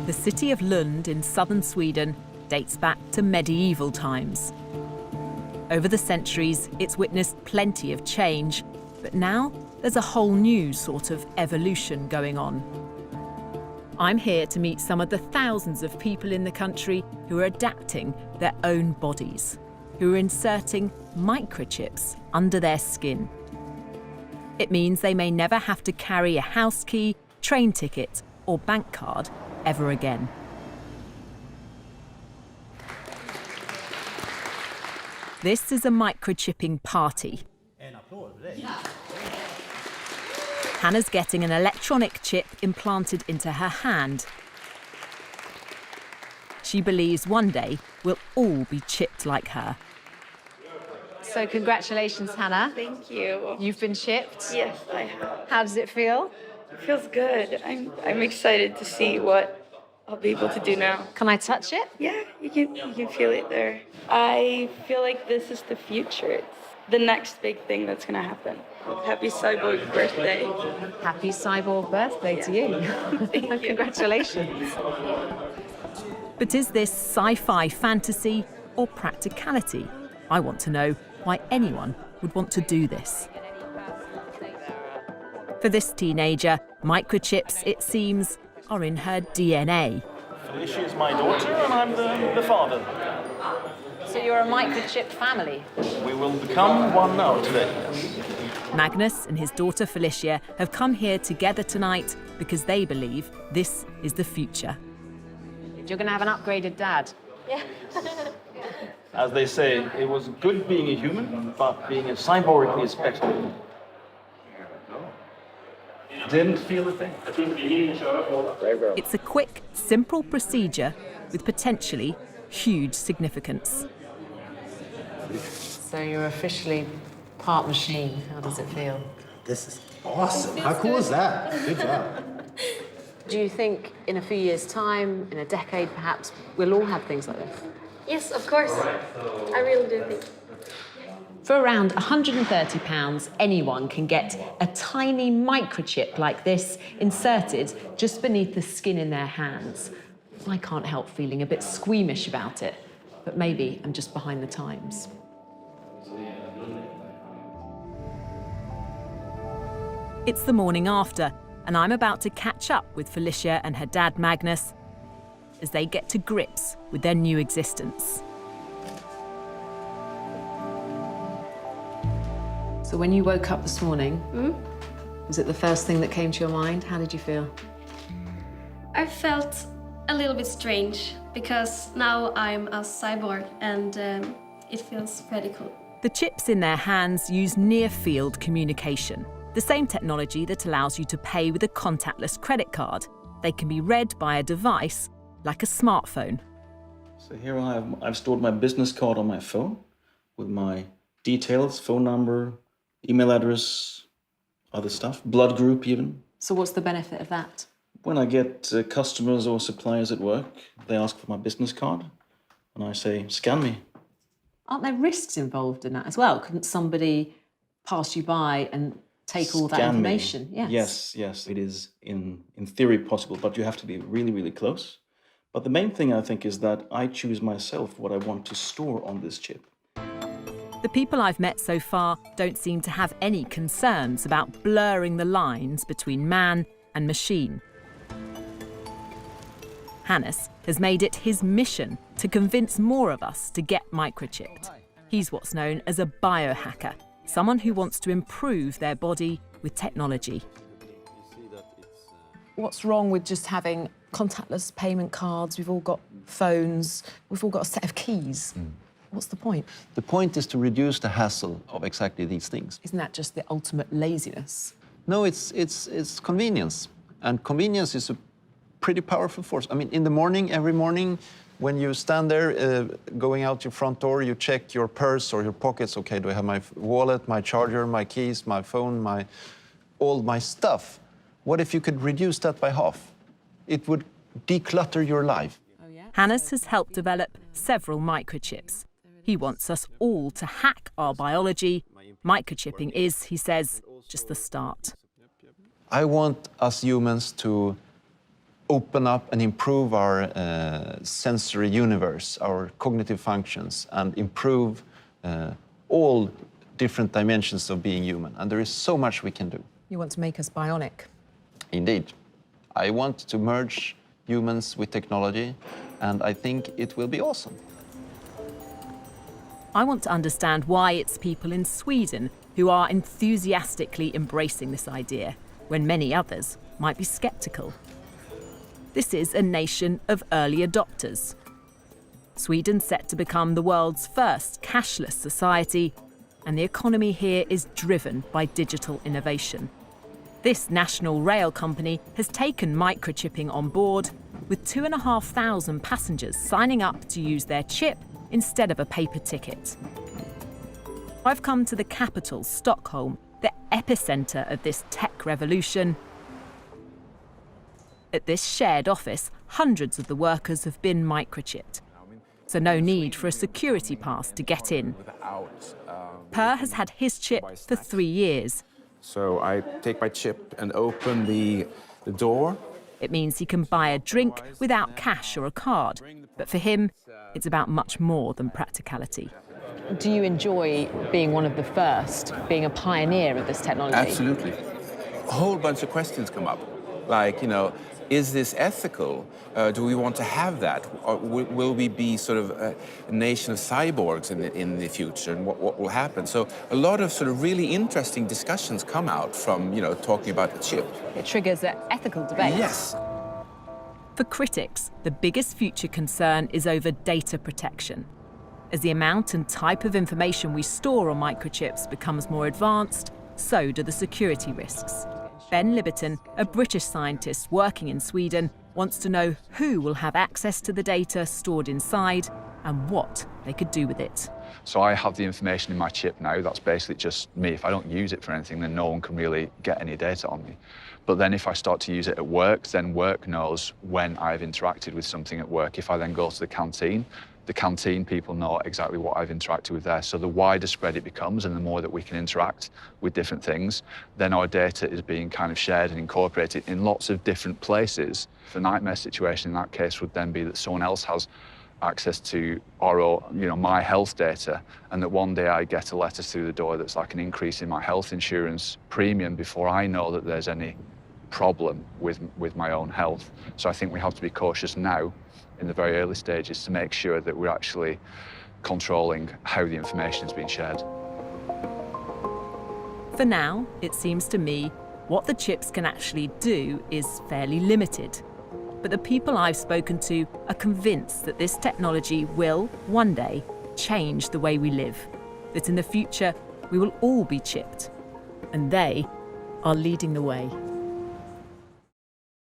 The city of Lund in southern Sweden dates back to medieval times. Over the centuries, it's witnessed plenty of change, but now there's a whole new sort of evolution going on. I'm here to meet some of the thousands of people in the country who are adapting their own bodies, who are inserting microchips under their skin. It means they may never have to carry a house key, train ticket or bank card ever again. This is a microchipping party. Hannah's getting an electronic chip implanted into her hand. She believes one day we'll all be chipped like her. So congratulations, Hannah. Thank you. You've been chipped. Yes, I have. How does it feel? It feels good. I'm excited to see what I'll be able to do now. Can I touch it? Yeah, you can feel it there. I feel like this is the future. It's the next big thing that's going to happen. Happy cyborg birthday. Happy cyborg birthday to you. Thank you. Congratulations. But is this sci-fi fantasy or practicality? I want to know why anyone would want to do this. For this teenager, microchips, it seems, are in her DNA. Felicia is my daughter and I'm the father. So you're a microchipped family? We will become one now today. Magnus and his daughter Felicia have come here together tonight because they believe this is the future. You're going to have an upgraded dad. Yeah. As they say, it was good being a human, but being a cyborg is better. Didn't feel a thing. It's a quick, simple procedure with potentially huge significance. So you're officially part machine. How does it feel? This is awesome. How cool is that? Good job. Do you think in a few years' time, in a decade perhaps, we'll all have things like this? Yes, of course. I really do think. For around £130, anyone can get a tiny microchip like this inserted just beneath the skin in their hands. I can't help feeling a bit squeamish about it, but maybe I'm just behind the times. It's the morning after, and I'm about to catch up with Felicia and her dad Magnus as they get to grips with their new existence. So when you woke up this morning, was it the first thing that came to your mind? How did you feel? I felt a little bit strange because now I'm a cyborg and it feels pretty cool. The chips in their hands use near-field communication, the same technology that allows you to pay with a contactless credit card. They can be read by a device like a smartphone. So here I've stored my business card on my phone with my details, phone number, email address, other stuff, blood group even. So what's the benefit of that? When I get customers or suppliers at work, they ask for my business card and I say, scan me. Aren't there risks involved in that as well? Couldn't somebody pass you by and take all that Scan me. information? Yes, it is in theory possible, but you have to be really, really close. But the main thing I think is that I choose myself what I want to store on this chip. The people I've met so far don't seem to have any concerns about blurring the lines between man and machine. Hannes has made it his mission to convince more of us to get microchipped. He's what's known as a biohacker, someone who wants to improve their body with technology. What's wrong with just having contactless payment cards? We've all got phones. We've all got a set of keys. What's the point? The point is to reduce the hassle of exactly these things. Isn't that just the ultimate laziness? No, it's convenience. And convenience is a pretty powerful force. I mean, in the morning, every morning, when you stand there, going out your front door, you check your purse or your pockets. Okay, do I have my wallet, my charger, my keys, my phone, all my stuff? What if you could reduce that by half? It would declutter your life. Hannes has helped develop several microchips. He wants us all to hack our biology. Microchipping is, he says, just the start. I want us humans to open up and improve our sensory universe, our cognitive functions, and improve all different dimensions of being human. And there is so much we can do. You want to make us bionic? Indeed. I want to merge humans with technology, and I think it will be awesome. I want to understand why it's people in Sweden who are enthusiastically embracing this idea, when many others might be sceptical. This is a nation of early adopters. Sweden's set to become the world's first cashless society, and the economy here is driven by digital innovation. This national rail company has taken microchipping on board, with 2,500 passengers signing up to use their chip instead of a paper ticket. I've come to the capital, Stockholm, the epicenter of this tech revolution. At this shared office, hundreds of the workers have been microchipped, so no need for a security pass to get in. Per has had his chip for 3 years. So I take my chip and open the door. It means he can buy a drink without cash or a card, but for him, it's about much more than practicality. Do you enjoy being one of the first, being a pioneer of this technology? Absolutely. A whole bunch of questions come up, like, you know, is this ethical? Do we want to have that? Or will we be sort of a nation of cyborgs in the future, and what will happen? So a lot of sort of really interesting discussions come out from, you know, talking about the chip. It triggers an ethical debate. Yes. For critics, the biggest future concern is over data protection. As the amount and type of information we store on microchips becomes more advanced, so do the security risks. Ben Libberton, a British scientist working in Sweden, wants to know who will have access to the data stored inside and what they could do with it. So I have the information in my chip now. That's basically just me. If I don't use it for anything, then no one can really get any data on me. But then if I start to use it at work, then work knows when I've interacted with something at work. If I then go to the canteen people know exactly what I've interacted with there. So the wider spread it becomes and the more that we can interact with different things, then our data is being kind of shared and incorporated in lots of different places. The nightmare situation in that case would then be that someone else has access to my health data, and that one day I get a letter through the door that's like an increase in my health insurance premium before I know that there's any problem with my own health. So I think we have to be cautious now in the very early stages to make sure that we're actually controlling how the information is being shared. For now, it seems to me, what the chips can actually do is fairly limited. But the people I've spoken to are convinced that this technology will, one day, change the way we live. That in the future, we will all be chipped. And they are leading the way.